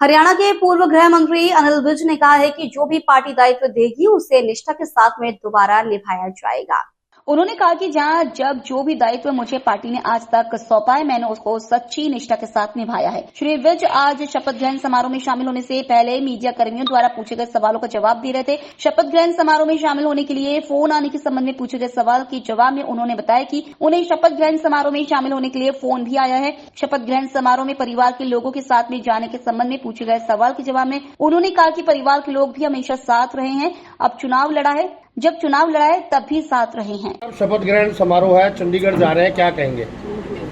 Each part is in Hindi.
हरियाणा के पूर्व गृह मंत्री अनिल विज ने कहा है कि जो भी पार्टी दायित्व देगी उसे निष्ठा के साथ में दोबारा निभाया जाएगा। उन्होंने कहा कि जब जो भी दायित्व मुझे पार्टी ने आज तक सौंपा है, मैंने उसको सच्ची निष्ठा के साथ निभाया है। श्री विज आज शपथ ग्रहण समारोह में शामिल होने से पहले मीडिया कर्मियों द्वारा पूछे गए सवालों का जवाब दे रहे थे। शपथ ग्रहण समारोह में शामिल होने के लिए फोन आने के संबंध में पूछे गए सवाल के जवाब में उन्होंने बताया कि उन्हें शपथ ग्रहण समारोह में शामिल होने के लिए फोन भी आया है। शपथ ग्रहण समारोह में परिवार के लोगों के साथ में जाने के संबंध में पूछे गए सवाल के जवाब में उन्होंने कहा कि परिवार के लोग भी हमेशा साथ रहे हैं। अब चुनाव लड़ा है, जब चुनाव लड़ा है तब भी साथ रहे हैं। शपथ ग्रहण समारोह है, चंडीगढ़ जा रहे हैं, क्या कहेंगे?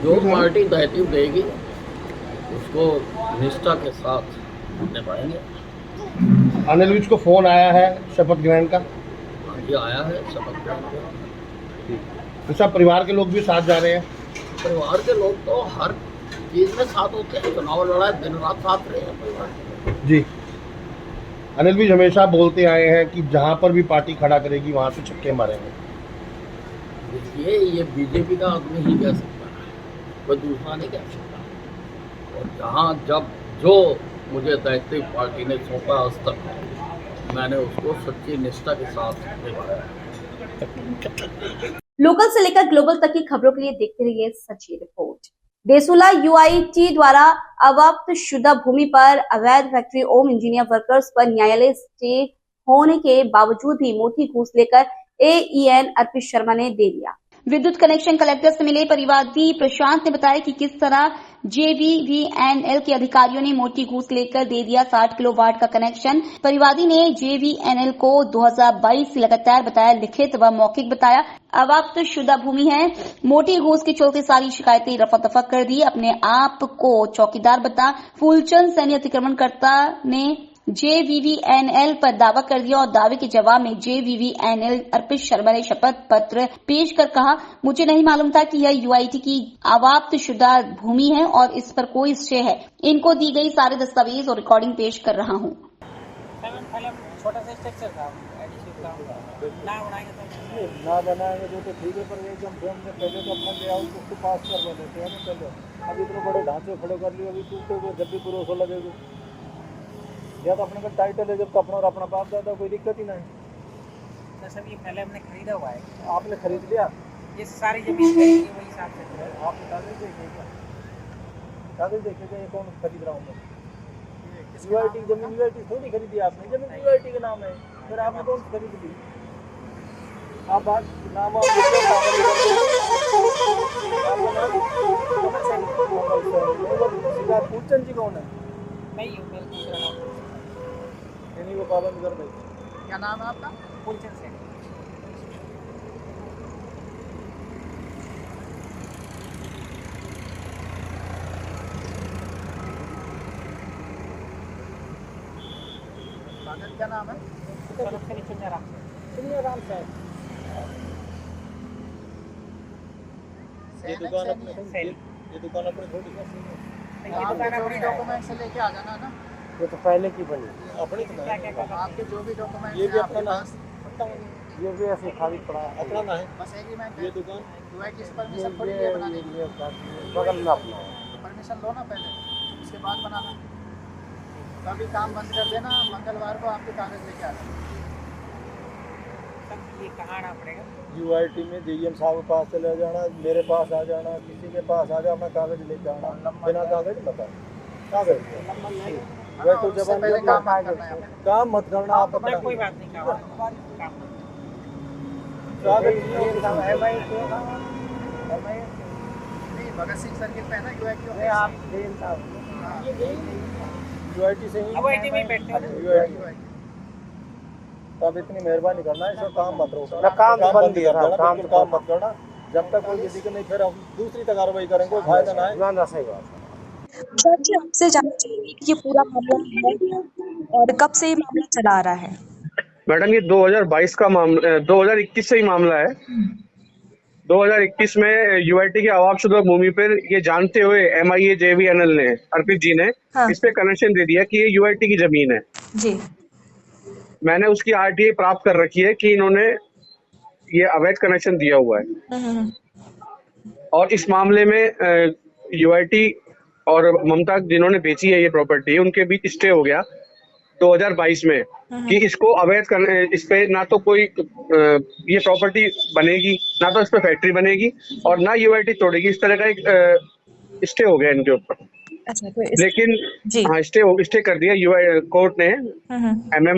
जो पार्टी दायित्व देगी उसको निष्ठा के साथ निभाएंगे। अनिल विज को फोन आया है शपथ ग्रहण का? ये आया है शपथ ग्रहण का। तो सब परिवार के लोग भी साथ जा रहे हैं? परिवार के लोग तो हर चीज में साथ होते हैं। चुनाव लड़ा है, दिन रात साथ रहे हैं परिवार जी। अनिल विज हमेशा बोलते आए हैं कि जहां पर भी पार्टी खड़ा करेगी वहां से छक्के मारेंगे। देखिए, ये बीजेपी का आदमी ही कह सकता है, कोई दूसरा नहीं कह सकता। और जहाँ जब जो मुझे दायित्व पार्टी ने सौंपा आज तक, मैंने उसको सच्ची निष्ठा के साथ निभाया। लोकल से लेकर ग्लोबल तक की खबरों के लिए देखते रहिए सच्ची रिपोर्ट। देसुला यूआईटी द्वारा अवाप्त शुदा भूमि पर अवैध फैक्ट्री ओम इंजीनियर वर्कर्स पर न्यायालय स्टे होने के बावजूद भी मोटी घूस लेकर एईएन अर्पित शर्मा ने दे दिया। विद्युत कनेक्शन कलेक्टर से मिले परिवादी प्रशांत ने बताया कि किस तरह जेवीवीएनएल के अधिकारियों ने मोटी घूस लेकर दे दिया 60 किलोवाट का कनेक्शन। परिवादी ने जेवीएनएल को 2022 से लगातार बताया लिखित व मौखिक बताया अवाप्त शुदा भूमि है। मोटी घूस के चलते सारी शिकायतें रफा दफा कर दी। अपने आप को चौकीदार बता फूलचंद सैनी अतिक्रमणकर्ता ने जेवीवीएनएल पर दावा कर दिया और दावे के जवाब में जेवीवीएनएल अर्पित शर्मा ने शपथ पत्र पेश कर कहा, मुझे नहीं मालूम था कि यह यूआईटी की अवाप्त शुदा भूमि है और इस पर कोई स्टे है। इनको दी गई सारे दस्तावेज और रिकॉर्डिंग पेश कर रहा हूँ। छोटा सा स्ट्रक्चर था, ना बनाएंगे तो ठीक है, पर एकदम फॉर्म में पहले तो अपना ले आओ, उसको पास करवा देते हैं ना पहले। अभी इतने बड़े ढांचे खड़े कर लिए, अभी टूटे हुए जब भी भरोसा लगेगा या तो अपने का टाइटल है, जब तो अपना और अपना बाप दादा, कोई दिक्कत ही नहीं। तो सब ये पहले हमने खरीदा हुआ है। आपने खरीद लिया? ये सारी जमीन खरीदी वही हिसाब से। आपने कागज देखे क्या? कागज देखे ये कौन खरीद रहा हूँ मैं? यूआईटी जमीन यूआईटी थोड़ी खरीदी आपने, जमीन यूआईटी का नाम है, फिर आपने कौन सी खरीद ली? आप बात नाम फूलचंद जी कौन है? नहीं वो पाबंद कर दे। क्या नाम है आपका? फूलचंद सैनी। क्या नाम है? चुनियाराम साहब। ये दुकान अपने थोड़ी डॉक्यूमेंट से लेके आ जाना ना। ये तो पहले की बनी अपनी तो आपके जो भी डॉक्यूमेंट ये भी अपना ना, ये भी ऐसे खाली पड़ा अपना ना है। बस एग्रीमेंट ये दुकान यूआईटी से परमिशन थोड़ी है बनाने की। बगल में अपना परमिशन लो ना पहले, उसके बाद बनाना। तो अभी काम बंद कर देना, मंगलवार को आपके कागज लेके आना। ये कहाँ आना पड़ेगा? यूआईटी में डीएम साहब के पास चले जाना, मेरे पास आ जाना, किसी के पास आ जाना, कागज लेके आना। बिना कागज बता कागज वह तो जब पहले काम आएगा। काम मत करना आप अपना। कोई बात नहीं, काम कागज है भाई। नहीं, भगत सिंह सर्किट पे है ना यूआईटी। आप डीएम साहब यूआईटी से ही यूआईटी में बैठते हैं। यूआईटी तब इतनी मेहरबानी करना, इसका काम मत रोको। काम बंद कर देना, काम मत करना जब तक कोई दिक्कत नहीं, फिर हम दूसरी कार्रवाई करेंगे, कोई फायदा ना है। ना सही बात। जज आपसे जानना चाहेंगे कि ये पूरा मामला है और कब से ये मामला चला आ रहा है? मैडम ये 2022 का मामला, 2021 से ही मामला है। 2021 में यूआईटी के अवाप्तशुदा भूमि पर ये जानते हुए एमआईए जेवीएनएल ने अर्पित जी ने इस पे कनेक्शन दे दिया कि ये यूआईटी की जमीन है जी। मैंने उसकी आरटीआई प्राप्त कर रखी है कि इन्होंने ये अवैध कनेक्शन दिया हुआ है। और इस मामले में यूआईटी और ममता जिन्होंने बेची है ये प्रॉपर्टी, उनके बीच स्टे हो गया 2022 में कि इसको अवैध करने, इस पे ना तो कोई ये प्रॉपर्टी बनेगी, ना तो इस पे फैक्ट्री बनेगी और ना यूआईटी तोड़ेगी, इस तरह का एक स्टे हो गया इनके ऊपर। अच्छा तो लेकिन जी हाँ, स्टे कर दिया यूआई कोर्ट ने MM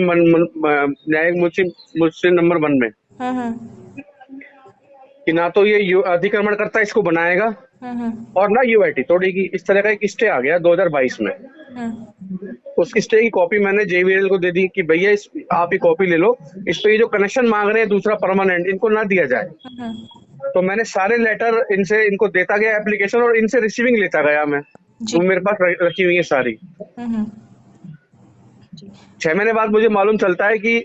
न्यायिक मुंशी नंबर 1 में कि ना तो ये अतिक्रमणकर्ता इसको बनाएगा और ना यूआईटी तोड़ेगी, इस तरह का एक स्टे आ गया 2022 में। उस स्टे की कॉपी मैंने JVNL को दे दी कि भैया आप ये कॉपी ले लो, इस पे ये जो कनेक्शन मांग रहे हैं दूसरा परमानेंट, इनको ना दिया जाए। तो मैंने सारे लेटर इनको देता गया एप्लीकेशन और इनसे रिसीविंग लेता गया मैं, वो मेरे पास रखी हुई है सारी। 6 महीने बाद मुझे मालूम चलता है कि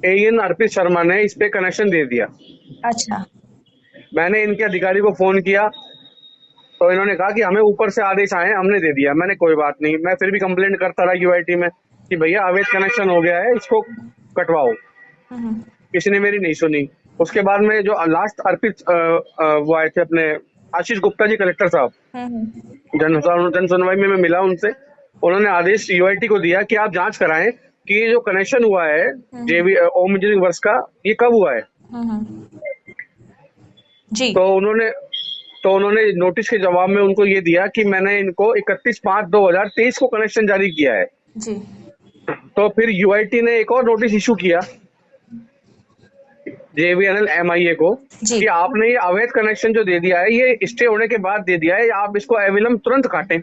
AN अर्पित शर्मा ने इस पे कनेक्शन दे दिया। अच्छा मैंने इनके अधिकारी को फोन किया तो इन्होंने कहा कि हमें ऊपर से आदेश आए, हमने दे दिया। मैंने कोई बात नहीं, मैं फिर भी कंप्लेंट करता रहा यूआईटी में कि भैया अवैध कनेक्शन हो गया है, इसको कटवाओ। किसी ने मेरी नहीं सुनी। उसके बाद में जो लास्ट अर्पित वो आए थे अपने आशीष गुप्ता जी, कलेक्टर साहब, जन सुनवाई में मैं मिला उनसे, उन्होंने आदेश यूआईटी को दिया कि आप जांच कराएं कि ये जो कनेक्शन हुआ है ओम इंजीनियरिंग वर्क्स का, ये कब हुआ है। जी तो उन्होंने नोटिस के जवाब में उनको ये दिया कि मैंने इनको 31/5/2023 को कनेक्शन जारी किया है। जी तो फिर यूआईटी ने एक और नोटिस इशू किया JVNL MIA को जी। कि आपने ये अवैध कनेक्शन जो दे दिया है, ये स्टे होने के बाद दे दिया है, आप इसको अविलंब तुरंत काटें।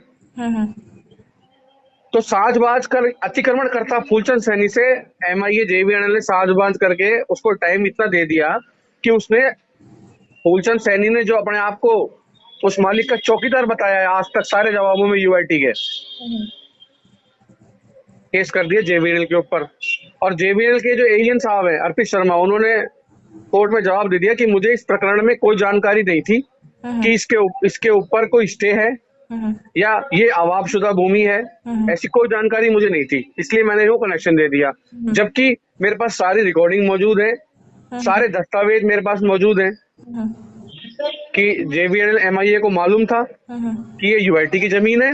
तो साजबाज कर अतिक्रमणकर्ता फूलचंद सैनी से MIA JVNL ने साजबाज करके उसको टाइम इतना दे दिया कि उसने, फूलचंद सैनी ने जो अपने आप को उस मालिक का चौकीदार बताया है, आज तक सारे जवाबों में यूआईटी के केस कर दिया JVNL के ऊपर। और JVNL के जो AN साहब हैं अर्पित शर्मा, उन्होंने कोर्ट में जवाब दे दिया कि मुझे इस प्रकरण में कोई जानकारी नहीं थी कि इसके ऊपर कोई स्टे है या ये अवाबशुदा भूमि है, ऐसी कोई जानकारी मुझे नहीं थी, इसलिए मैंने वो कनेक्शन दे दिया। जबकि मेरे पास सारी रिकॉर्डिंग मौजूद है, सारे दस्तावेज मेरे पास मौजूद हैं कि JVNL MIA को मालूम था कि ये यूआईटी की जमीन है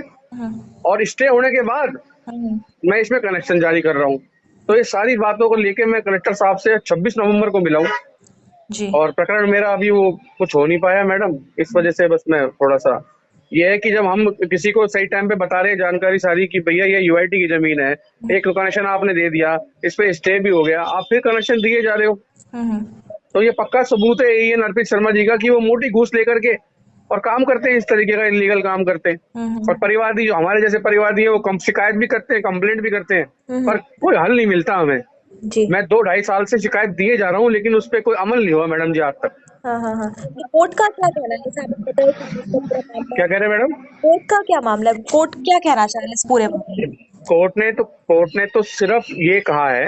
और स्टे होने के बाद मैं इसमें कनेक्शन जारी कर रहा हूँ। तो ये सारी बातों को लेके मैं कलेक्टर साहब से 26 नवंबर को मिला हूँ जी और प्रकरण मेरा अभी वो कुछ हो नहीं पाया मैडम। इस वजह से बस मैं थोड़ा सा ये है कि जब हम किसी को सही टाइम पे बता रहे हैं जानकारी सारी कि भैया ये यूआईटी की जमीन है, एक कनेक्शन आपने दे दिया, इस पे स्टे भी हो गया, आप फिर कनेक्शन दिए जा रहे हो, तो ये पक्का सबूत है AN अर्पित शर्मा जी का कि वो मोटी घूस लेकर के और काम करते हैं, इस तरीके का इलीगल काम करते हैं। और परिवादी जो हमारे जैसे परिवादी है वो कम शिकायत भी करते हैं, कंप्लेंट भी करते हैं, पर कोई हल नहीं मिलता हमें। जी मैं 2-2.5 साल से शिकायत दिए जा रहा हूँ लेकिन उस पर कोई अमल नहीं हुआ मैडम जी आज तक। हाँ तो कोर्ट का क्या कहना है? जैसे आपने बताया कि इसका पूरा मामला, क्या कह रहे हैं मैडम? कोर्ट का क्या मामला है? कोर्ट क्या कहना चाह रहे हैं इस पूरे मामले में? कोर्ट ने तो सिर्फ ये कहा है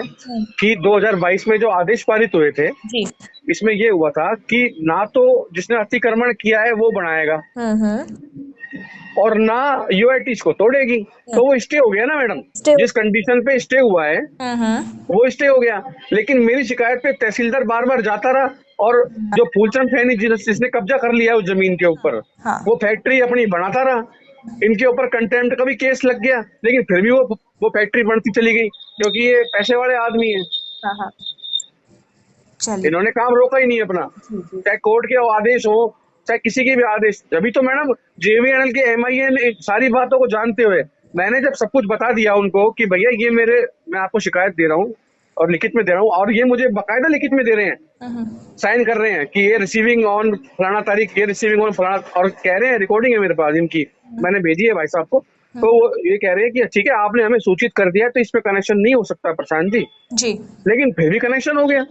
कि 2022 में जो आदेश पारित हुए थे जी इसमें ये हुआ था कि ना तो जिसने अतिक्रमण किया है वो बनाएगा और ना यूआईटी को तोड़ेगी, तो वो स्टे हो गया ना मैडम। Stay- जिस कंडीशन पे स्टे हुआ है वो स्टे हो गया। लेकिन मेरी शिकायत पे तहसीलदार बार बार जाता रहा और जो फूलचंद सैनी जिसने कब्जा कर लिया उस जमीन के ऊपर, हाँ। वो फैक्ट्री अपनी बनाता रहा। इनके ऊपर कंटेम्प्ट का भी केस लग गया लेकिन फिर भी वो फैक्ट्री बढ़ती चली गई क्योंकि ये पैसे वाले आदमी है। चलिए इन्होंने काम रोका ही नहीं अपना, चाहे कोर्ट के आदेश हो चाहे किसी के भी आदेश। अभी तो मैडम JVNL के MIA ने सारी बातों को जानते हुए मैंने जब सब कुछ बता दिया उनको कि भैया ये मैं आपको शिकायत दे रहा हूँ और लिखित में दे रहा हूँ और ये मुझे बकायदा लिखित में दे रहे हैं, साइन कर रहे हैं कि ये रिसीविंग ऑन फलाना तारीख, ये रिसीविंग ऑन फलाना, और कह रहे हैं रिकॉर्डिंग है मेरे पास इनकी, मैंने भेजी है भाई साहब को। तो वो ये कह रहे हैं कि ठीक है आपने हमें सूचित कर दिया तो इस पे कनेक्शन नहीं हो सकता प्रशांत जी, लेकिन फिर भी कनेक्शन हो गया।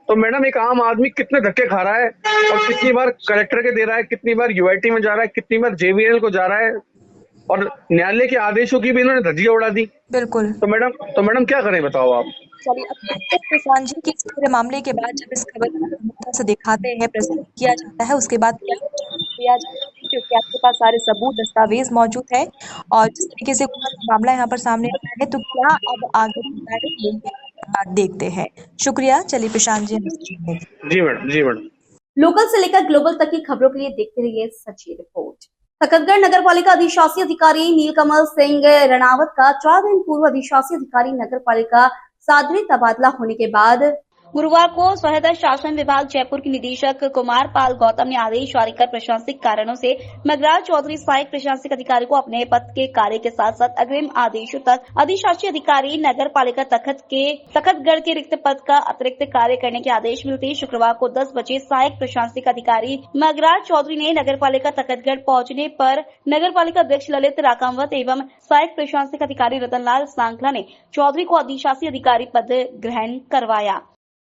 तो मैडम एक आम आदमी कितने धक्के खा रहा है और कितनी बार कलेक्टर के दे रहा है, कितनी बार यूआईटी में जा रहा है, कितनी बार JVNL को जा रहा है और न्यायालय के आदेशों की भी इन्होंने धज्जियां उड़ा दी। बिल्कुल। तो मैडम क्या करें बताओ आप। चलिए अब देखते हैं प्रशांत जी कि इस पूरे मामले के बाद जब इस खबर को प्रमुखता से दिखाते हैं, प्रेजेंट किया जाता है, उसके बाद क्या किया जाता है, क्योंकि आपके पास सारे सबूत दस्तावेज मौजूद है और जिस तरीके से पूरा मामला यहाँ पर सामने आया है, तो क्या अब आगे होता है ये देखते हैं। शुक्रिया। चलिए प्रशांत जी जी मैडम। लोकल से लेकर ग्लोबल तक की खबरों के लिए देखते रहिए सच्ची रिपोर्ट। तखतगढ़ नगर पालिका अधिशासी अधिकारी नीलकमल सिंह रणावत का 4 दिन पूर्व अधिशासी अधिकारी नगर पालिका सादरी तबादला होने के बाद गुरुवार को स्वतंत्र शासन विभाग जयपुर के निदेशक कुमार पाल गौतम ने आदेश जारी कर प्रशासनिक कारणों से मगराज चौधरी सहायक प्रशासनिक अधिकारी को अपने पद के कार्य के साथ साथ अग्रिम आदेशों तक अधिशासी अधिकारी नगर पालिका तखतगढ़ के रिक्त पद का अतिरिक्त कार्य करने के आदेश मिलते शुक्रवार को 10 बजे सहायक प्रशासनिक अधिकारी मगराज चौधरी ने नगर पालिका तखतगढ़ पहुंचने पर नगर पालिका अध्यक्ष ललित राकामवत एवं सहायक प्रशासनिक अधिकारी रतनलाल सांखला ने चौधरी को अधिशासी अधिकारी पद ग्रहण करवाया।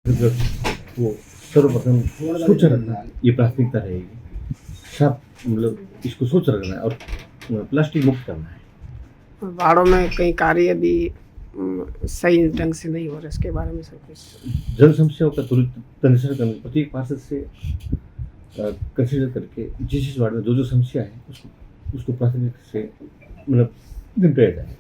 वो सर्वप्रथम सोच रखना ये प्राथमिकता रहेगी। सब मतलब इसको सोच रखना है और प्लास्टिक मुक्त करना है। वार्डों में कई कार्य भी सही ढंग से नहीं हो रहे, इसके बारे में सब कुछ जन समस्याओं का त्वरित निराकरण करने प्रत्येक पार्षद से कंसिडर करके जिस वार्ड में जो समस्या है उसको प्राथमिकता से मतलब निपटाया जाएगा।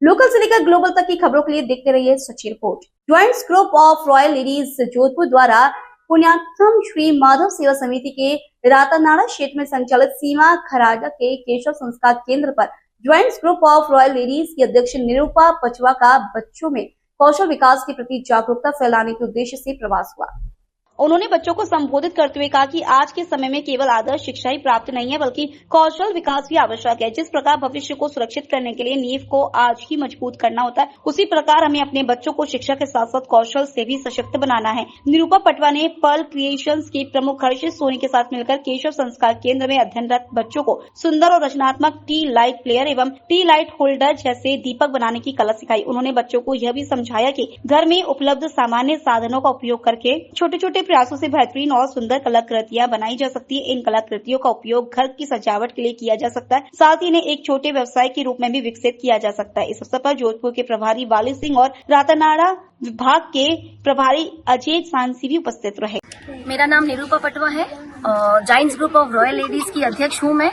लोकल से लेकर ग्लोबल तक की खबरों के लिए देखते रहिए सच्ची report. Joints group of royal ladies Jodhpur द्वारा पुण्यात्म श्री माधव सेवा समिति के रातानाड़ा क्षेत्र में संचालित सीमा खराजा के केशव संस्कार केंद्र पर joints group of royal ladies की अध्यक्ष निरूपा पचवा का बच्चों में कौशल विकास के प्रति जागरूकता फैलाने के उद्देश्य से प्रवास हुआ। उन्होंने बच्चों को संबोधित करते हुए कहा कि आज के समय में केवल आदर्श शिक्षा ही प्राप्त नहीं है बल्कि कौशल विकास भी आवश्यक है। जिस प्रकार भविष्य को सुरक्षित करने के लिए नींव को आज ही मजबूत करना होता है, उसी प्रकार हमें अपने बच्चों को शिक्षा के साथ साथ कौशल से भी सशक्त बनाना है। निरूपा पटवा ने पर्ल क्रिएशंस के प्रमुख हर्षित सोनी के साथ मिलकर केशव संस्कार केंद्र में अध्ययनरत बच्चों को सुंदर और रचनात्मक टी लाइट प्लेयर एवं टी लाइट होल्डर जैसे दीपक बनाने की कला सिखाई। उन्होंने बच्चों को यह भी समझाया कि घर में उपलब्ध सामान्य साधनों का उपयोग करके छोटे छोटे प्रयासों से बेहतरीन और सुंदर कलाकृतियां बनाई जा सकती है। इन कलाकृतियों का उपयोग घर की सजावट के लिए किया जा सकता है, साथ ही इन्हें एक छोटे व्यवसाय के रूप में भी विकसित किया जा सकता है। इस अवसर पर जोधपुर के प्रभारी वाली सिंह और रातानाड़ा विभाग के प्रभारी अजय सांसी भी उपस्थित रहे। मेरा नाम निरूपा पटवा है और Giants group of royal ladies की अध्यक्ष हूँ मैं।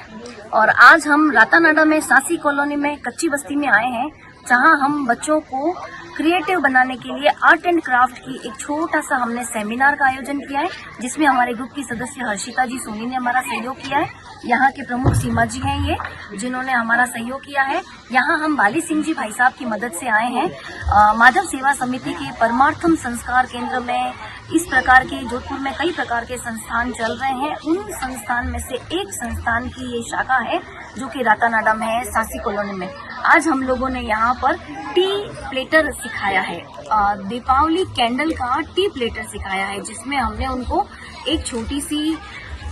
और आज हम रातानाड़ा में सासी कॉलोनी में कच्ची बस्ती में आए हैं, जहां हम बच्चों को क्रिएटिव बनाने के लिए आर्ट एंड क्राफ्ट की एक छोटा सा हमने सेमिनार का आयोजन किया है, जिसमें हमारे ग्रुप की सदस्य हर्षिता जी सोनी ने हमारा सहयोग किया है। यहाँ के प्रमुख सीमा जी हैं ये, जिन्होंने हमारा सहयोग किया है। यहाँ हम बाली सिंह जी भाई साहब की मदद से आए हैं। माधव सेवा समिति के परमार्थम संस्कार केंद्र में इस प्रकार के जोधपुर में कई प्रकार के संस्थान चल रहे हैं। उन संस्थान में से एक संस्थान की ये शाखा है जो कि रातानाड़ा में है, सासी कॉलोनी में। आज हम लोगों ने यहाँ पर टी प्लेटर सिखाया है, दीपावली कैंडल का टी प्लेटर सिखाया है, जिसमें हमने उनको एक छोटी सी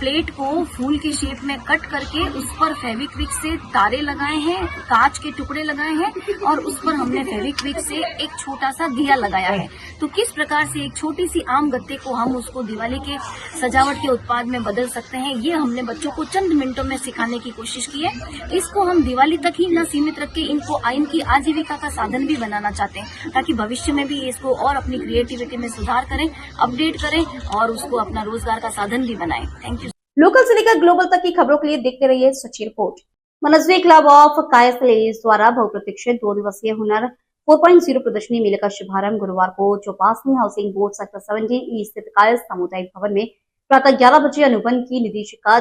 प्लेट को फूल के शेप में कट करके उस पर फेविक्विक से तारे लगाए हैं, कांच के टुकड़े लगाए हैं और उस पर हमने फेविक्विक से एक छोटा सा दिया लगाया है। तो किस प्रकार से एक छोटी सी आम गत्ते को हम उसको दिवाली के सजावट के उत्पाद में बदल सकते हैं, ये हमने बच्चों को चंद मिनटों में सिखाने की कोशिश की है। इसको हम दिवाली तक ही न सीमित रख के इनको इनकी आजीविका का साधन भी बनाना चाहते हैं, ताकि भविष्य में भी इसको और अपनी क्रिएटिविटी में सुधार करें, अपडेट करें और उसको अपना रोजगार का साधन भी बनाएं। Thank you. लोकल से लेकर ग्लोबल तक की खबरों के लिए देखते रहिए सच्ची report. Manasvi club of Kayastha द्वारा बहुप्रतीक्षित 2 दिवसीय हुनर 4.0 प्रदर्शनी मेले का शुभारंभ गुरुवार को चौपासनी हाउसिंग बोर्ड सेक्टर 17 स्थित कायस्थ सामुदायिक भवन में प्रातः 11 बजे अनुबंध की निदेशिका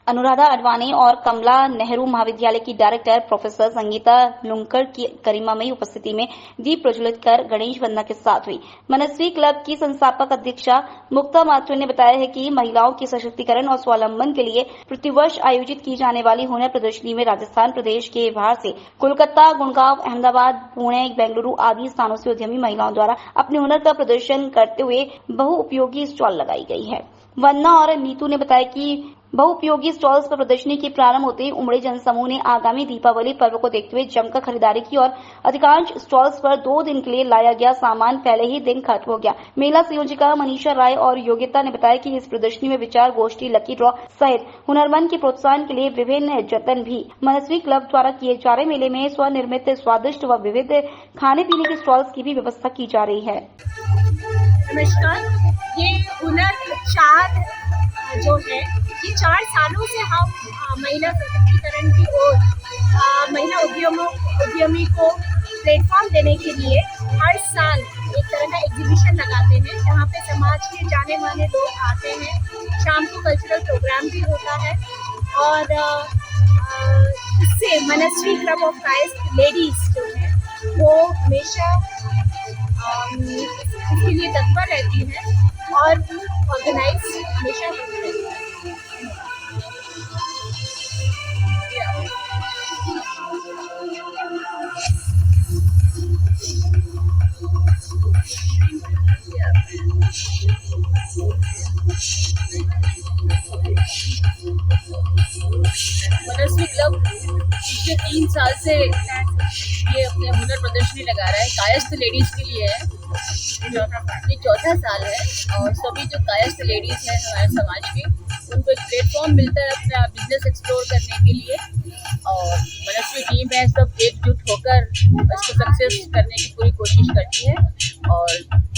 अनुराधा अडवाणी और कमला नेहरू महाविद्यालय की डायरेक्टर प्रोफेसर संगीता लुंकर की गरिमामयी उपस्थिति में दीप प्रज्वलित कर गणेश वंदना के साथ हुई। मनस्वी क्लब की संस्थापक अध्यक्षा मुक्ता माथुर ने बताया है कि महिलाओं के सशक्तिकरण और स्वावलंबन के लिए प्रतिवर्ष आयोजित की जाने वाली हुनर प्रदर्शनी में राजस्थान प्रदेश के बाहर से कोलकाता, गुड़गांव, अहमदाबाद, पुणे, बेंगलुरु आदि स्थानों से उद्यमी महिलाओं द्वारा अपने हुनर का प्रदर्शन करते हुए बहुउपयोगी स्टॉल लगाई गई है। वंदना और नीतू ने बताया कि बहुउपयोगी स्टॉल्स पर प्रदर्शनी के प्रारंभ होते ही उमड़े जनसमूह ने आगामी दीपावली पर्व को देखते हुए जमकर खरीदारी की और अधिकांश स्टॉल्स पर 2 दिन के लिए लाया गया सामान पहले ही दिन खत्म हो गया। मेला संयोजिका मनीषा राय और योग्यता ने बताया कि इस प्रदर्शनी में विचार गोष्ठी, लकी ड्रॉ सहित हुनरमंद के प्रोत्साहन के लिए विभिन्न जतन भी मनस्वी क्लब द्वारा किए जा रहे। मेले में स्वनिर्मित स्वादिष्ट व विविध खाने पीने के स्टॉल्स की भी व्यवस्था की जा रही है। नमस्कार, ये हुनर 4 जो है ये 4 सालों से हम महिला सशक्तिकरण की ओर महिला उद्यमी को प्लेटफॉर्म देने के लिए हर साल एक तरह का एग्जीबिशन लगाते हैं, जहाँ पे समाज के जाने माने लोग आते हैं। शाम को कल्चरल प्रोग्राम भी होता है और इससे मनस्वी क्लब ऑफ कायस्थ लेडीज जो है वो हमेशा इसके लिए तत्पर रहती है और ऑर्गेनाइज हमेशा होती रहती है। मनस्वी क्लब पिछले 3 साल से ये अपने हुनर प्रदर्शनी लगा रहा है, कायस्थ लेडीज के लिए है। ये चौथा साल है और सभी जो कायस्थ लेडीज हैं हमारे समाज की, उनको एक प्लेटफॉर्म मिलता है अपना बिजनेस एक्सप्लोर करने के लिए। और मनस्वी टीम है, सब एकजुट होकर इसको सक्सेस करने की पूरी कोशिश करती है और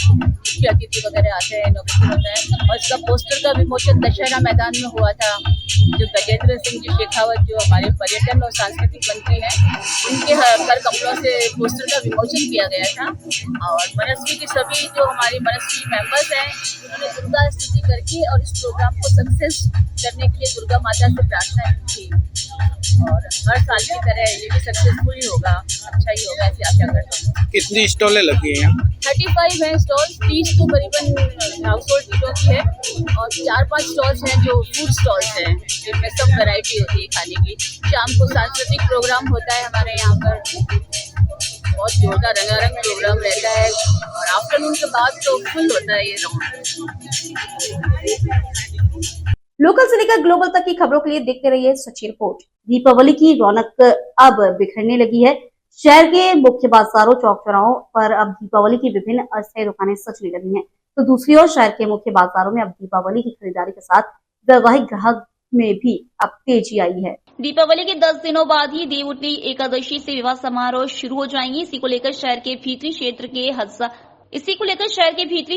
मुख्य अतिथि वगैरह आते हैं, इनोवेशन होता है। और इसका पोस्टर का विमोचन दशहरा मैदान में हुआ था, जो गजेंद्र सिंह जी शेखावत जो हमारे पर्यटन और सांस्कृतिक मंत्री हैं, उनके कर कमलों से पोस्टर का विमोचन किया गया था। और मनस्वी के सभी जो हमारे मनस्वी मेंबर्स हैं, उन्होंने दुर्गा स्तुति करके और इस प्रोग्राम को सक्सेस करने के लिए दुर्गा माता से प्रार्थना की और हर साल की तरह ये भी सक्सेसफुल ही होगा, अच्छा ही होगा, ऐसी आशा करता हूँ। कितनी स्टॉलें लगी हैं? 35 हैं स्टॉल्स, 30 तो करीबन हाउस होल्ड चीज़ों की है और 4-5 स्टॉल्स हैं जो फूड स्टॉल्स हैं, जिनमें सब वैरायटी होती है खाने की। शाम को सांस्कृतिक प्रोग्राम होता है हमारे यहाँ पर, बहुत जोरदार रंगारंग प्रोग्राम रहता है और आफ्टरनून के बाद तो फुल होता है ये राउंड। लोकल से लेकर ग्लोबल तक की खबरों के लिए देखते रहिए सच्ची रिपोर्ट। दीपावली की रौनक अब बिखरने लगी है। शहर के मुख्य बाजारों, चौक चौराहों पर अब दीपावली की विभिन्न अस्थायी दुकानें सजने लगी हैं, तो दूसरी ओर शहर के मुख्य बाजारों में अब दीपावली की खरीदारी के साथ वैवाहिक ग्राहक में भी अब तेजी आई है। दीपावली के 10 दिनों बाद ही देवउठनी एकादशी से विवाह समारोह शुरू हो जाएंगे। इसी को लेकर शहर के भीतरी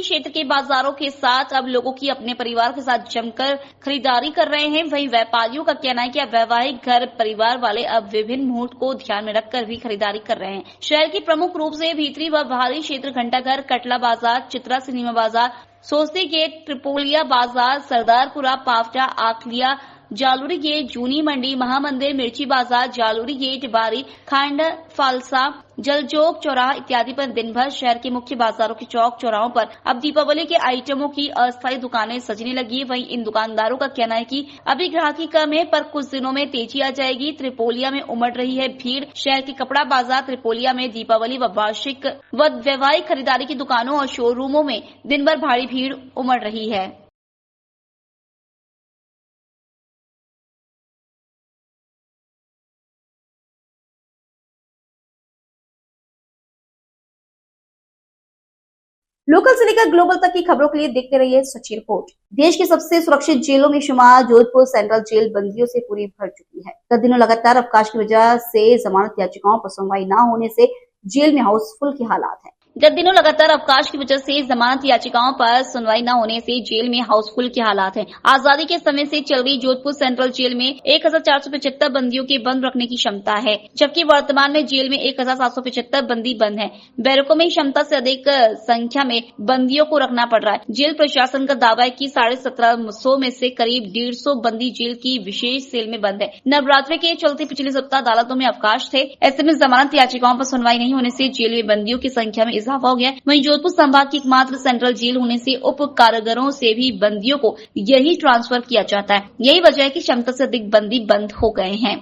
क्षेत्र के बाजारों के साथ अब लोगों की अपने परिवार के साथ जमकर खरीदारी कर रहे हैं। वहीं व्यापारियों का कहना है कि अब वैवाहिक घर परिवार वाले अब विभिन्न मुहूर्त को ध्यान में रखकर भी खरीदारी कर रहे हैं। शहर की प्रमुख रूप से भीतरी व बाहरी क्षेत्र घंटाघर, कटला बाजार, चित्रा सिनेमा बाजार, सोस्ती गेट, त्रिपोलिया बाजार, सरदारपुरा, पावटा, आखलिया, जालूरी गेट, जूनी मंडी, महामंदिर, मिर्ची बाजार, जालूरी गेट, बारी, खांड, फालसा, जलजोग चौराहा इत्यादि पर दिन भर शहर के मुख्य बाजारों के चौक चौराहों पर अब दीपावली के आइटमों की अस्थायी दुकानें सजने लगी है। वहीं इन दुकानदारों का कहना है कि अभी ग्राहकी कम है, पर कुछ दिनों में तेजी आ जाएगी। त्रिपोलिया में उमड़ रही है भीड़। शहर के कपड़ा बाजार त्रिपोलिया में दीपावली व वार्षिक व वैवाहिक खरीदारी की दुकानों और शोरूमों में दिन भर भारी भीड़ उमड़ रही है। लोकल से लेकर ग्लोबल तक की खबरों के लिए देखते रहिए सच्ची रिपोर्ट। देश की सबसे सुरक्षित जेलों में शुमार जोधपुर सेंट्रल जेल बंदियों से पूरी भर चुकी है। कई दिनों लगातार अवकाश की वजह से जमानत याचिकाओं पर सुनवाई न होने से जेल में हाउसफुल के हालात हैं। गत दिनों लगातार अवकाश की वजह से जमानत याचिकाओं पर सुनवाई न होने से जेल में हाउसफुल के हालात हैं। आजादी के समय से चल रही जोधपुर सेंट्रल जेल में 1475 बंदियों के बंद रखने की क्षमता है, जबकि वर्तमान में जेल में 1775 बंदी बंद हैं। बैरकों में क्षमता से अधिक संख्या में बंदियों को रखना पड़ रहा है। जेल प्रशासन का दावा है कि 1750 में से करीब 150 बंदी जेल की विशेष सेल में बंद है। नवरात्रि के चलते पिछले सप्ताह अदालतों में अवकाश थे। ऐसे में जमानत याचिकाओं पर सुनवाई नहीं होने से जेल में बंदियों की संख्या में इजाफा हो गया। वहीं जोधपुर संभाग की एकमात्र सेंट्रल जेल होने से उप कारागारों से भी बंदियों को यही ट्रांसफर किया जाता है। यही वजह है कि क्षमता से अधिक बंदी बंद हो गए हैं।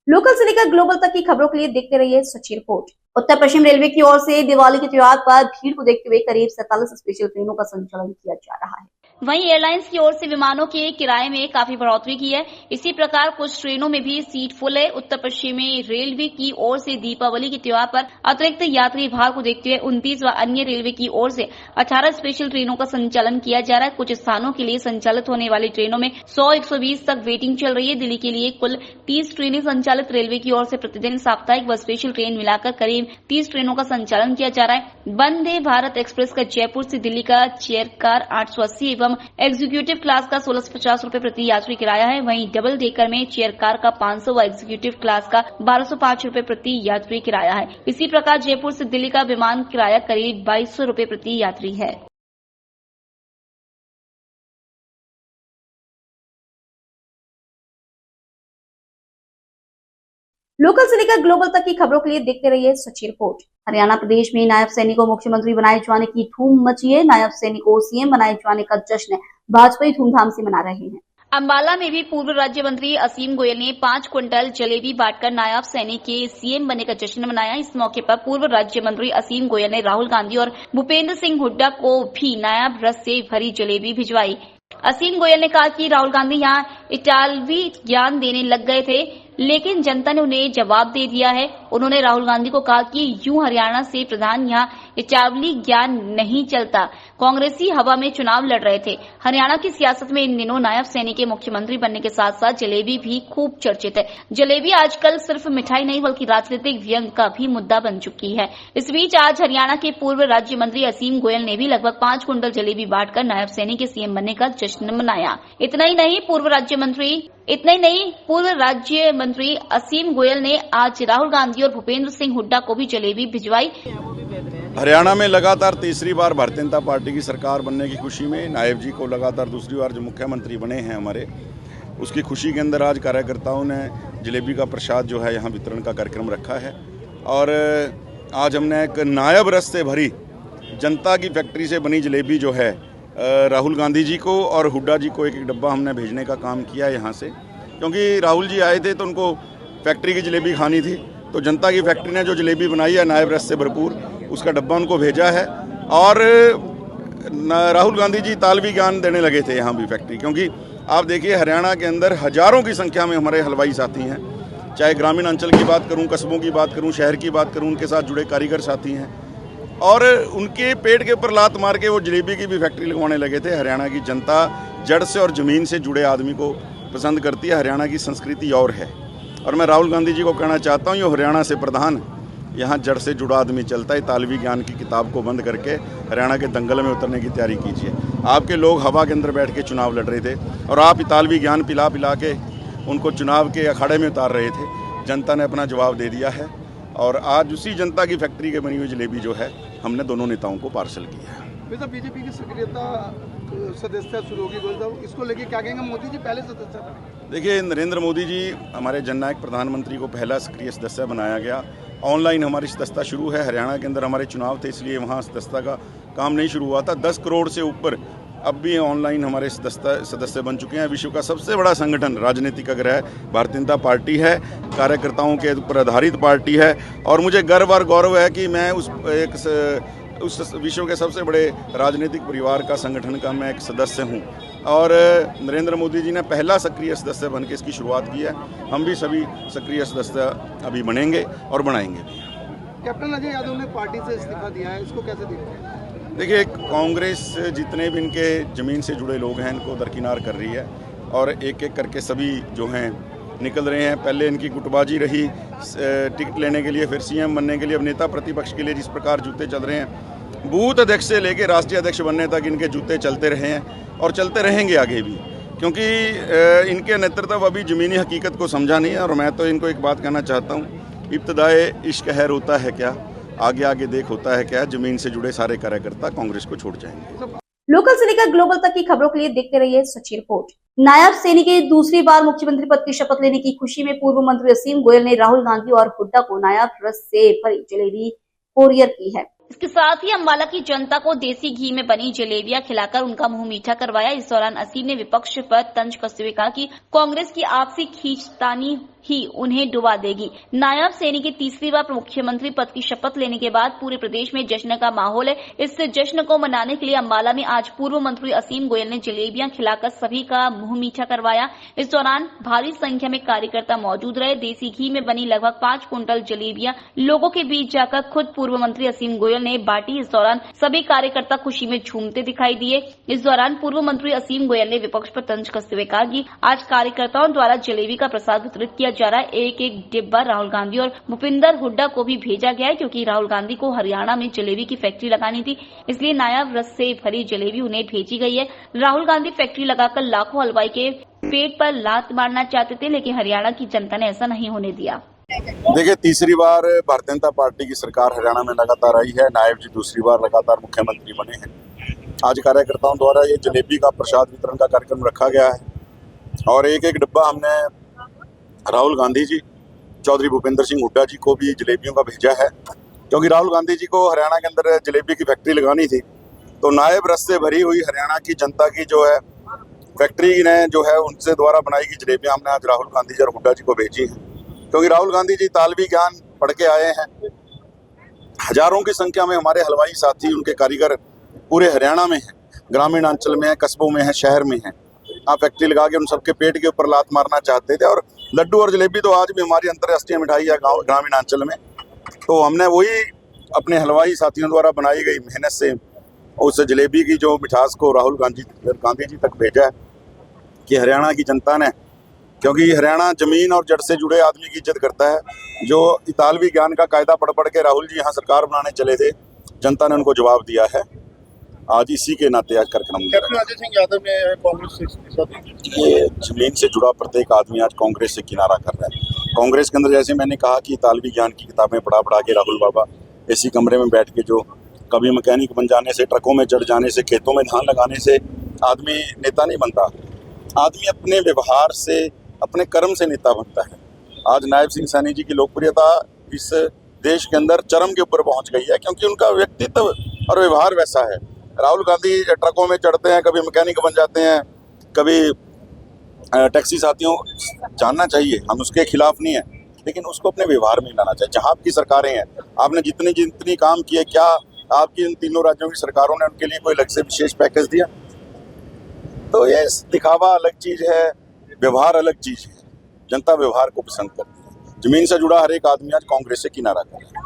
लोकल से लेकर ग्लोबल तक की खबरों के लिए देखते रहिए सच्ची रिपोर्ट। उत्तर पश्चिम रेलवे की ओर से दिवाली के त्योहार पर भीड़ को देखते हुए करीब 47 स्पेशल ट्रेनों का संचालन किया जा रहा है। वहीं एयरलाइंस की ओर से विमानों के किराए में काफी बढ़ोतरी की है। इसी प्रकार कुछ ट्रेनों में भी सीट फुल है। उत्तर पश्चिमी रेलवे की ओर से दीपावली के त्योहार पर अतिरिक्त यात्री भार को देखते हुए 29 व अन्य रेलवे की ओर से 18 स्पेशल ट्रेनों का संचालन किया जा रहा है। कुछ स्थानों के लिए संचालित होने वाली ट्रेनों में 100-120 तक वेटिंग चल रही है। दिल्ली के लिए कुल 30 ट्रेनें संचालित, रेलवे की ओर से प्रतिदिन साप्ताहिक व स्पेशल ट्रेन मिलाकर करीब 30 ट्रेनों का संचालन किया जा रहा है। वंदे भारत एक्सप्रेस का जयपुर से दिल्ली का चेयर कार 880 एवं एग्जीक्यूटिव क्लास का 1650 रूपये प्रति यात्री किराया है। वहीं डबल डेकर में चेयर कार का 500 व एग्जीक्यूटिव क्लास का 1205 रूपये प्रति यात्री किराया है। इसी प्रकार जयपुर से दिल्ली का विमान किराया करीब 2200 रूपये प्रति यात्री है। लोकल से लेकर ग्लोबल तक की खबरों के लिए देखते रहिए सच्ची रिपोर्ट। हरियाणा प्रदेश में नायब सैनिक को मुख्यमंत्री बनाए जाने की धूम मची है। नायब सैनिक को सीएम बनाए जाने का जश्न भाजपा धूमधाम से मना रहे हैं। अंबाला में भी पूर्व राज्य मंत्री असीम गोयल ने 5 क्विंटल जलेबी बांटकर नायब सैनिक के सीएम बनने का जश्न मनाया। इस मौके पर पूर्व राज्य मंत्री असीम गोयल ने राहुल गांधी और भूपेंद्र सिंह हुड्डा को भी नायब रस से भरी जलेबी भिजवाई। असीम गोयल ने कहा कि राहुल गांधी यहां इटालवी ज्ञान देने लग गए थे, लेकिन जनता ने उन्हें जवाब दे दिया है। उन्होंने राहुल गांधी को कहा कि यूं हरियाणा से प्रधान यहां इटालवी ज्ञान नहीं चलता। कांग्रेसी हवा में चुनाव लड़ रहे थे। हरियाणा की सियासत में इन दिनों नायब सैनिक के मुख्यमंत्री बनने के साथ साथ जलेबी भी खूब चर्चित है। जलेबी आजकल सिर्फ मिठाई नहीं बल्कि राजनीतिक व्यंग का भी मुद्दा बन चुकी है। इस बीच आज हरियाणा के पूर्व राज्य मंत्री असीम गोयल ने भी लगभग 5 क्विंटल जलेबी बांटकर नायब सैनिक के सीएम बनने का जश्न मनाया। इतना ही नहीं, पूर्व राज्य मंत्री असीम गोयल ने आज राहुल गांधी और भूपेंद्र सिंह हुड्डा को भी जलेबी भिजवाई। हरियाणा में लगातार तीसरी बार भारतीय जनता पार्टी की सरकार बनने की खुशी में नायब जी को लगातार दूसरी बार जो मुख्यमंत्री बने हैं हमारे, उसकी खुशी के अंदर आज कार्यकर्ताओं ने जलेबी का प्रसाद जो है यहाँ वितरण का कार्यक्रम रखा है। और आज हमने एक नायब रस से भरी जनता की फैक्ट्री से बनी जलेबी जो है राहुल गांधी जी को और हुड्डा जी को एक डब्बा हमने भेजने का काम किया यहाँ से, क्योंकि राहुल जी आए थे तो उनको फैक्ट्री की जलेबी खानी थी। तो जनता की फैक्ट्री ने जो जलेबी बनाई है नायब रस से भरपूर, उसका डब्बा उनको भेजा है। और राहुल गांधी जी तालवी ज्ञान देने लगे थे यहाँ भी फैक्ट्री, क्योंकि आप देखिए हरियाणा के अंदर हजारों की संख्या में हमारे हलवाई साथी हैं। चाहे ग्रामीण अंचल की बात करूँ, कस्बों की बात करूँ, शहर की बात करूँ, उनके साथ जुड़े कारीगर साथी हैं। और उनके पेट के ऊपर लात मार के वो जलेबी की भी फैक्ट्री लगवाने लगे थे। हरियाणा की जनता जड़ से और ज़मीन से जुड़े आदमी को पसंद करती है। हरियाणा की संस्कृति और है। और मैं राहुल गांधी जी को कहना चाहता हूँ, ये हरियाणा से प्रधान यहाँ जड़ से जुड़ा आदमी चलता है। तालवी ज्ञान की किताब को बंद करके हरियाणा के दंगल में उतरने की तैयारी कीजिए। आपके लोग हवा के अंदर बैठ के चुनाव लड़ रहे थे और आप इतालवी ज्ञान पिला पिला के उनको चुनाव के अखाड़े में उतार रहे थे। जनता ने अपना जवाब दे दिया है और आज उसी जनता की फैक्ट्री के बनी हुई जलेबी जो है हमने दोनों नेताओं को पार्सल किया है। बीजेपी की सक्रियता सदस्यता शुरू होगी, इसको लेके क्या कहेंगे? मोदी जी पहले सदस्य बने। देखिए, नरेंद्र मोदी जी हमारे जननायक प्रधानमंत्री को पहला सक्रिय सदस्य बनाया गया। ऑनलाइन हमारी सदस्यता शुरू है। हरियाणा के अंदर हमारे चुनाव थे, इसलिए वहाँ सदस्यता का काम नहीं शुरू हुआ था। 10 करोड़ से ऊपर अब भी ऑनलाइन हमारे सदस्य बन चुके हैं। विश्व का सबसे बड़ा संगठन राजनीतिक अगर है भारतीय जनता पार्टी है, कार्यकर्ताओं के ऊपर आधारित पार्टी है। और मुझे गर्व और गौरव है कि मैं उस विश्व के सबसे बड़े राजनीतिक परिवार का, संगठन का मैं एक सदस्य हूं। और नरेंद्र मोदी जी ने पहला सक्रिय सदस्य बनकर इसकी शुरुआत की है। हम भी सभी सक्रिय सदस्य अभी बनेंगे और बनाएंगे भी। कैप्टन अजय यादव ने पार्टी से इस्तीफा दिया है, इसको कैसे देखते हैं? देखिए, कांग्रेस जितने भी इनके ज़मीन से जुड़े लोग हैं इनको दरकिनार कर रही है और एक एक करके सभी जो हैं निकल रहे हैं। पहले इनकी गुटबाजी रही टिकट लेने के लिए, फिर सीएम बनने के लिए। अब नेता प्रतिपक्ष के लिए जिस प्रकार जूते चल रहे हैं, बूथ अध्यक्ष से लेकर राष्ट्रीय अध्यक्ष बनने तक इनके जूते चलते रहे हैं और चलते रहेंगे आगे भी, क्योंकि इनके नेतृत्व अभी ज़मीनी हकीकत को समझा नहीं है। और मैं तो इनको एक बात कहना चाहता हूँ, इब्तदाए इश्क है रोता है क्या, आगे आगे देख होता है क्या। ज़मीन से जुड़े सारे कार्यकर्ता कांग्रेस को छोड़ जाएंगे। लोकल से लेकर ग्लोबल तक की खबरों के लिए देखते रहिए सच्ची रिपोर्ट। नायब सैनिक के दूसरी बार मुख्यमंत्री पद की शपथ लेने की खुशी में पूर्व मंत्री असीम गोयल ने राहुल गांधी और हुड्डा को नायब रस से भरी जलेबी कोरियर की है। इसके साथ ही अम्बाला की जनता को देसी घी में बनी जलेबियां खिलाकर उनका मुंह मीठा करवाया। इस दौरान असीम ने विपक्ष पर तंज कसते हुए कहा कि कांग्रेस की आपसी खींचतानी ही उन्हें डुबा देगी। नायब सैनी के तीसरी बार मुख्यमंत्री पद की शपथ लेने के बाद पूरे प्रदेश में जश्न का माहौल है। इस जश्न को मनाने के लिए अम्बाला में आज पूर्व मंत्री असीम गोयल ने जलेबियां खिलाकर सभी का मुंह मीठा करवाया। इस दौरान भारी संख्या में कार्यकर्ता मौजूद रहे। देसी घी में बनी लगभग 5 कुंटल जलेबियां लोगों के बीच जाकर खुद पूर्व मंत्री असीम गोयल ने बांटी। इस दौरान सभी कार्यकर्ता खुशी में झूमते दिखाई दिए। इस दौरान पूर्व मंत्री असीम गोयल ने विपक्ष पर तंज कसते हुए कहा कि आज कार्यकर्ताओं द्वारा जलेबी का प्रसाद वितरित किया जा रहा है। एक एक डिब्बा राहुल गांधी और भूपिंदर हुड्डा को भी भेजा गया है, क्योंकि राहुल गांधी को हरियाणा में जलेबी की फैक्ट्री लगानी थी, इसलिए नायाब रस से भरी जलेबी उन्हें भेजी गई है। राहुल गांधी फैक्ट्री लगाकर लाखों हलवाई के पेट पर लात मारना चाहते थे, लेकिन हरियाणा की जनता ने ऐसा नहीं होने दिया। देखिए, तीसरी बार भारतीय जनता पार्टी की सरकार हरियाणा में लगातार आई है। नायब जी दूसरी बार लगातार मुख्यमंत्री बने हैं। आज कार्यकर्ताओं द्वारा ये जलेबी का प्रसाद वितरण का कार्यक्रम रखा गया है और एक एक डिब्बा हमने राहुल गांधी जी, चौधरी भूपेंद्र सिंह हुड्डा जी को भी जलेबियों का भेजा है, क्योंकि राहुल गांधी जी को हरियाणा के अंदर जलेबी की फैक्ट्री लगानी थी। तो नायब रस से भरी हुई हरियाणा की जनता की जो है फैक्ट्री ने जो है उनसे द्वारा बनाई गई जलेबियां हमने आज राहुल गांधी जी और हुड्डा जी को भेजी हैं, क्योंकि राहुल गांधी जी तालवी ज्ञान पढ़ के आए हैं। हजारों की संख्या में हमारे हलवाई साथी, उनके कारीगर पूरे हरियाणा में हैं, ग्रामीण अंचल में है, कस्बों में है, शहर में है। आप फैक्ट्री लगा के उन सबके पेट के ऊपर लात मारना चाहते थे। और लड्डू और जलेबी तो आज भी हमारी अंतर्राष्ट्रीय मिठाई है गाँव ग्रामीण अंचल में। तो हमने वही अपने हलवाई साथियों द्वारा बनाई गई मेहनत से उस जलेबी की जो मिठास को राहुल गांधी जी तक भेजा है कि हरियाणा की जनता ने, क्योंकि हरियाणा जमीन और जड़ से जुड़े आदमी की इज्जत करता है। जो इतालवी ज्ञान का कायदा पढ़ पढ़ के राहुल जी यहाँ सरकार बनाने चले थे, जनता ने उनको जवाब दिया है। आज इसी के नाते आज कार्यक्रम अजय सिंह यादव ने कांग्रेस से ये जमीन से जुड़ा प्रत्येक आदमी आज कांग्रेस से किनारा कर रहा है। कांग्रेस के अंदर जैसे मैंने कहा कि इतालवी ज्ञान की किताबें पढ़ा के राहुल बाबा एसी कमरे में बैठ के जो कभी मैकेनिक बन जाने से, ट्रकों में चढ़ जाने से, खेतों में धान लगाने से आदमी नेता नहीं बनता। आदमी अपने व्यवहार से, अपने कर्म से नेता बनता है। आज नायब सिंह सैनी जी की लोकप्रियता इस देश के अंदर चरम के ऊपर पहुंच गई है, क्योंकि उनका व्यक्तित्व और व्यवहार वैसा है। राहुल गांधी ट्रकों में चढ़ते हैं, कभी मैकेनिक बन जाते हैं, कभी टैक्सी साथियों, जानना चाहिए, हम उसके खिलाफ नहीं है, लेकिन उसको अपने व्यवहार में लाना चाहिए। जहाँ आपकी सरकारें हैं, आपने जितनी काम किए, क्या आपकी इन तीनों राज्यों की सरकारों ने उनके लिए कोई अलग से विशेष पैकेज दिया? तो ये दिखावा अलग चीज है, व्यवहार अलग चीज है। जनता व्यवहार को पसंद करती है। जमीन से जुड़ा हर एक आदमी आज कांग्रेस से किनारा कर रहा है।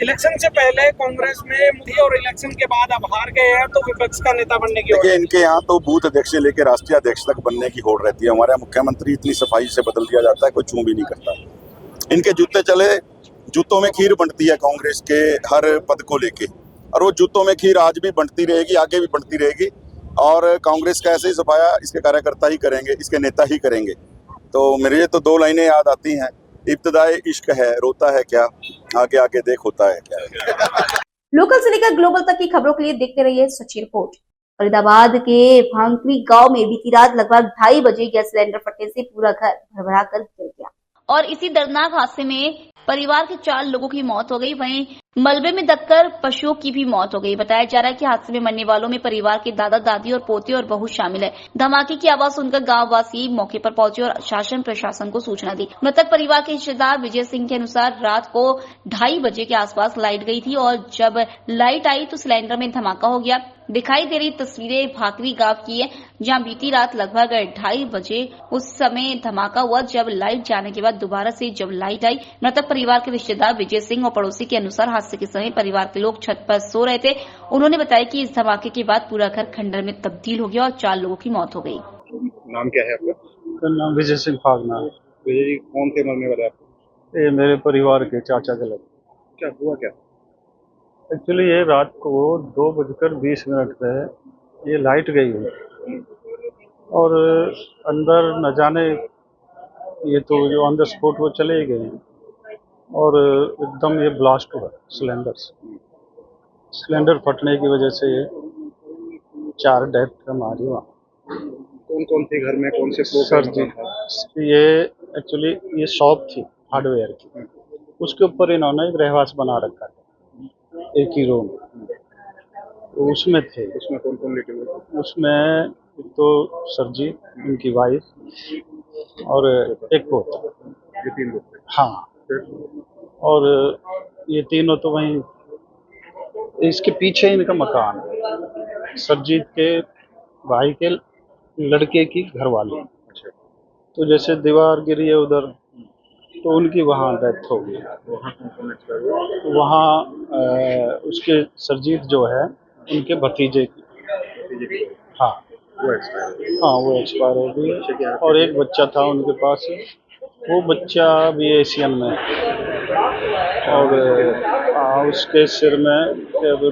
इलेक्शन से पहले कांग्रेस में थी और इलेक्शन के बाद अब हार गए हैं, तो विपक्ष का नेता बनने की देखिए, इनके यहाँ तो बूथ अध्यक्ष से लेकर राष्ट्रीय अध्यक्ष तक बनने की होड़ रहती है। हमारे मुख्यमंत्री इतनी सफाई से बदल दिया जाता है, कोई छू भी नहीं करता। इनके जूते चले, जूतों में खीर बंटती है कांग्रेस के हर पद को लेके, और वो जूतों में खीर आज भी बंटती रहेगी, आगे भी बंटती रहेगी। और कांग्रेस का ऐसे ही सफाया इसके कार्यकर्ता ही करेंगे, इसके नेता ही करेंगे। तो मेरे तो 2 लाइनें याद आती हैं, इब्तिदाई इश्क है, रोता है क्या, आगे आगे देख होता है क्या। लोकल से लेकर ग्लोबल तक की खबरों के लिए देखते रहिए सच्ची रिपोर्ट। फरीदाबाद के भांकरी गांव में बीती रात लगभग 2:30 बजे गैस सिलेंडर फटने से पूरा घर भरभरा कर गिर गया और इसी दर्दनाक हादसे में परिवार के 4 लोगों की मौत हो गई। वहीं मलबे में दबकर पशुओं की भी मौत हो गई। बताया जा रहा है कि हादसे में मरने वालों में परिवार के दादा दादी और पोते और बहू शामिल है। धमाके की आवाज सुनकर गांववासी मौके पर पहुंचे और शासन प्रशासन को सूचना दी। मृतक परिवार के रिश्तेदार विजय सिंह के अनुसार रात को 2:30 बजे के आसपास लाइट गई थी और जब लाइट आई तो सिलेंडर में धमाका हो गया। दिखाई दे रही तस्वीरें भाकरी गांव की है, जहां बीती रात लगभग 2:30 बजे उस समय धमाका हुआ, जब लाइट जाने के बाद दोबारा से जब लाइट आई। मृतक परिवार के रिश्तेदार विजय सिंह और पड़ोसी के अनुसार हादसे के समय परिवार के लोग छत पर सो रहे थे। उन्होंने बताया कि इस धमाके के बाद पूरा घर खंडर में तब्दील हो गया और 4 लोगों की मौत हो गई। नाम क्या है आपका? नाम विजय सिंह फागना। विजय जी, कौन थे मरने वाले आपको? ये मेरे परिवार के चाचा के लगे। क्या हुआ क्या? एक्चुअली ये रात को 2:20 पे ये लाइट गई हुई और अंदर न जाने, ये तो जो ऑन द स्पॉट वो चले गए और एकदम ये ब्लास्ट हुआ सिलेंडर फटने की वजह से 4 डेथ हमारी वहाँ। कौन कौन थे घर में, कौन से सर जी, ये एक्चुअली ये शॉप थी हार्डवेयर की, उसके ऊपर इन्होंने एक रहवास बना रखा था, एक ही रूम, तो उसमें थे। उसमें कौन कौन लेटे हुए? उसमें तो सर जी, उनकी वाइफ और एक पोता। ये 3 लोग थे? हाँ। और ये तीनों तो वहीं, इसके पीछे इनका मकान है, सरजीत के भाई के लड़के की घरवाली। तो जैसे दीवार गिरी है उधर, तो उनकी वहाँ डेथ हो गई। वहाँ उसके सरजीत जो है उनके भतीजे की, हाँ वो एक्सपायर हो गई। और एक बच्चा था उनके पास, वो बच्चा भी एशियन में, और उसके सिर में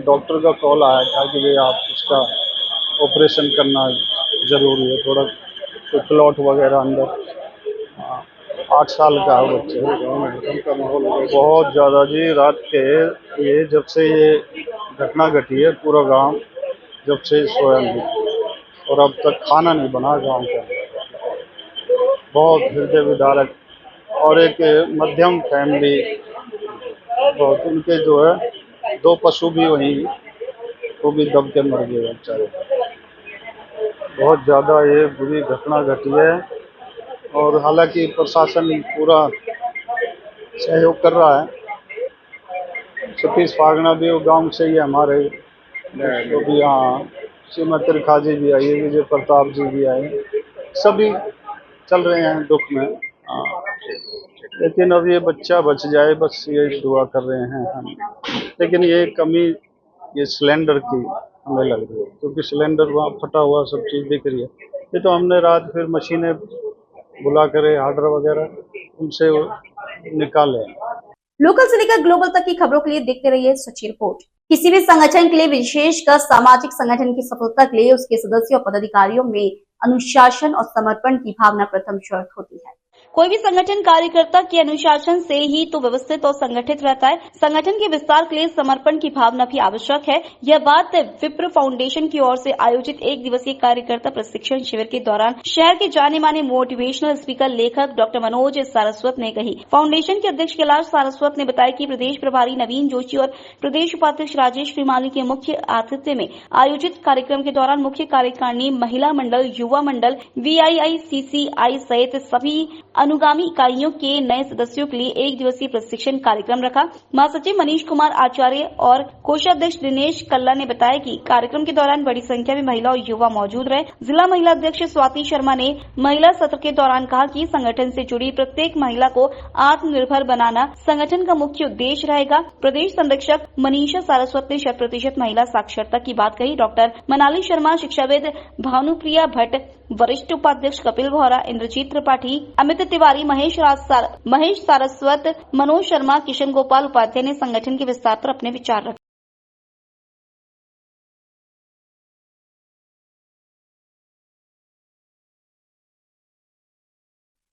डॉक्टर का कॉल आया था कि भाई आप इसका ऑपरेशन करना ज़रूरी है, थोड़ा तो क्लॉट वगैरह अंदर। 8 साल का है बच्चा। बहुत ज़्यादा जी, रात के ये जब से ये घटना घटी है पूरा गांव जब से सोया नहीं, और अब तक खाना नहीं बना गांव का। बहुत हृदय विदारक, और एक मध्यम फैमिली, बहुत उनके जो है 2 पशु भी वहीं, वो भी दब के मर गए बेचारे। बहुत ज़्यादा ये बुरी घटना घटी है, और हालांकि प्रशासन पूरा सहयोग कर रहा है। सतीश फागना भी वो गांव से ही है हमारे, तो भी हाँ, श्रीमती त्रिखा जी भी आई, विजय प्रताप जी भी आए, सभी चल रहे हैं दुख में। लेकिन अब ये बच्चा बच जाए, बस ये दुआ कर रहे हैं हम। लेकिन ये कमी ये सिलेंडर की हमें लग रही है, क्योंकि सिलेंडर वहाँ फटा हुआ सब चीज़ दिख रही है। ये तो हमने रात फिर मशीनें बुला करे हार्डर वगैरह उनसे निकाले। लोकल से लेकर ग्लोबल तक की खबरों के लिए देखते रहिए सच्ची रिपोर्ट। किसी भी संगठन के लिए, विशेषकर सामाजिक संगठन की सफलता के लिए उसके सदस्यों और पदाधिकारियों में अनुशासन और समर्पण की भावना प्रथम शर्त होती है। कोई भी संगठन कार्यकर्ता के अनुशासन से ही तो व्यवस्थित और संगठित रहता है। संगठन के विस्तार के लिए समर्पण की भावना भी आवश्यक है। यह बात विप्र फाउंडेशन की ओर से आयोजित 1 दिवसीय कार्यकर्ता प्रशिक्षण शिविर के दौरान शहर के जाने माने मोटिवेशनल स्पीकर लेखक डॉक्टर मनोज सारस्वत ने कही। फाउंडेशन के अध्यक्ष कैलाश सारस्वत ने बताया कि प्रदेश प्रभारी नवीन जोशी और प्रदेश उपाध्यक्ष राजेश श्रीमाली के मुख्य आतिथ्य में आयोजित कार्यक्रम के दौरान मुख्य कार्यकारिणी, महिला मंडल, युवा मंडल, VIICCI सहित सभी अनुगामी इकाइयों के नए सदस्यों के लिए 1 दिवसीय प्रशिक्षण कार्यक्रम रखा। महासचिव मनीष कुमार आचार्य और कोषाध्यक्ष दिनेश कल्ला ने बताया कि कार्यक्रम के दौरान बड़ी संख्या में महिला और युवा मौजूद रहे। जिला महिला अध्यक्ष स्वाति शर्मा ने महिला सत्र के दौरान कहा कि संगठन से जुड़ी प्रत्येक महिला को आत्मनिर्भर बनाना संगठन का मुख्य उद्देश्य रहेगा। प्रदेश संरक्षक मनीषा सारस्वत ने 100% महिला साक्षरता की बात कही। डॉक्टर मनाली शर्मा, शिक्षाविद भानुप्रिया भट्ट, वरिष्ठ उपाध्यक्ष कपिल भौरा, इंद्रजीत त्रिपाठी, अमित तिवारी, महेश सारस्वत, मनोज शर्मा, किशन गोपाल उपाध्याय ने संगठन के विस्तार पर अपने विचार रखे।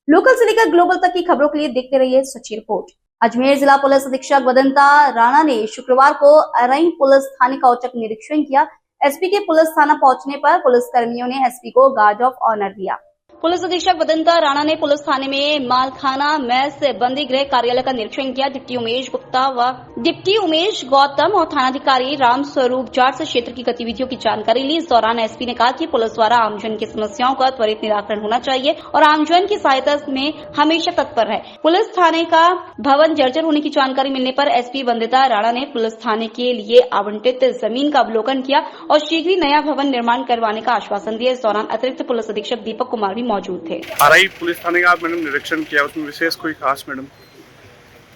लोकल से लेकर ग्लोबल तक की खबरों के लिए देखते रहिए सच्ची रिपोर्ट। अजमेर जिला पुलिस अधीक्षक वदंता राणा ने शुक्रवार को अरई पुलिस थाने का औचक निरीक्षण किया। एसपी के पुलिस थाना पहुंचने पर पुलिस कर्मियों ने एसपी को गार्ड ऑफ ऑनर दिया। पुलिस अधीक्षक वदंता राणा ने पुलिस थाने में मालखाना मैस बंदी गृह कार्यालय का निरीक्षण किया। डिप्टी उमेश गौतम और थानाधिकारी राम स्वरूप जाट से क्षेत्र की गतिविधियों की जानकारी ली। इस दौरान एसपी ने कहा कि पुलिस द्वारा आमजन की समस्याओं का त्वरित निराकरण होना चाहिए और आमजन की सहायता में हमेशा तत्पर है। पुलिस थाने का भवन जर्जर होने की जानकारी मिलने पर एसपी वंदिता राणा ने पुलिस थाने के लिए आवंटित जमीन का अवलोकन किया और शीघ्र ही नया भवन निर्माण करवाने का आश्वासन दिया। इस दौरान अतिरिक्त पुलिस अधीक्षक दीपक कुमार भी मौजूद थे। अरई पुलिस थाने का आप मैडम निरीक्षण किया, उसमें विशेष कोई खास मैडम?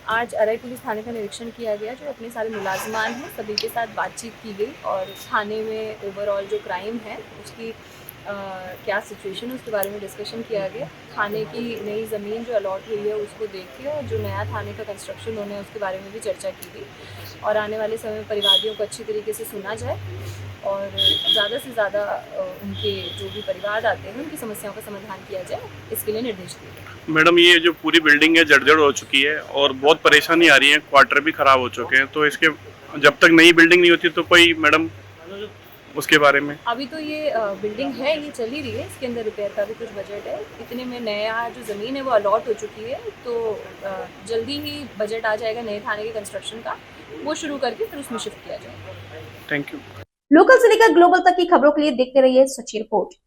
आज अरई पुलिस थाने का निरीक्षण किया गया। जो अपने सारे मुलाजमान हैं सभी के साथ बातचीत की गई और थाने में ओवरऑल जो क्राइम है उसकी क्या सिचुएशन है उसके बारे में डिस्कशन किया गया। थाने की नई ज़मीन जो अलॉट हुई है उसको देख के और जो नया थाने का कंस्ट्रक्शन होने है उसके बारे में भी चर्चा की गई और आने वाले समय में परिवादियों को अच्छी तरीके से सुना जाए और ज़्यादा से ज़्यादा उनके जो भी परिवार आते हैं उनकी समस्याओं का समाधान किया जाए, इसके लिए निर्देश दिए गए। मैडम ये जो पूरी बिल्डिंग है जर्जर हो चुकी है और बहुत परेशानी आ रही है, क्वार्टर भी खराब हो चुके हैं, तो इसके जब तक नई बिल्डिंग नहीं होती तो कोई मैडम उसके बारे में? अभी तो ये बिल्डिंग है, ये चल ही रही है, इसके अंदर रिपेयर का भी कुछ बजट है। इतने में नया जो ज़मीन है वो अलॉट हो चुकी है, तो जल्दी ही बजट आ जाएगा नए थाने के कंस्ट्रक्शन का, वो शुरू करके फिर उसमें शिफ्ट किया जाएगा। Thank you. लोकल से लेकर ग्लोबल तक की खबरों के लिए देखते रहिए सच्ची रिपोर्ट।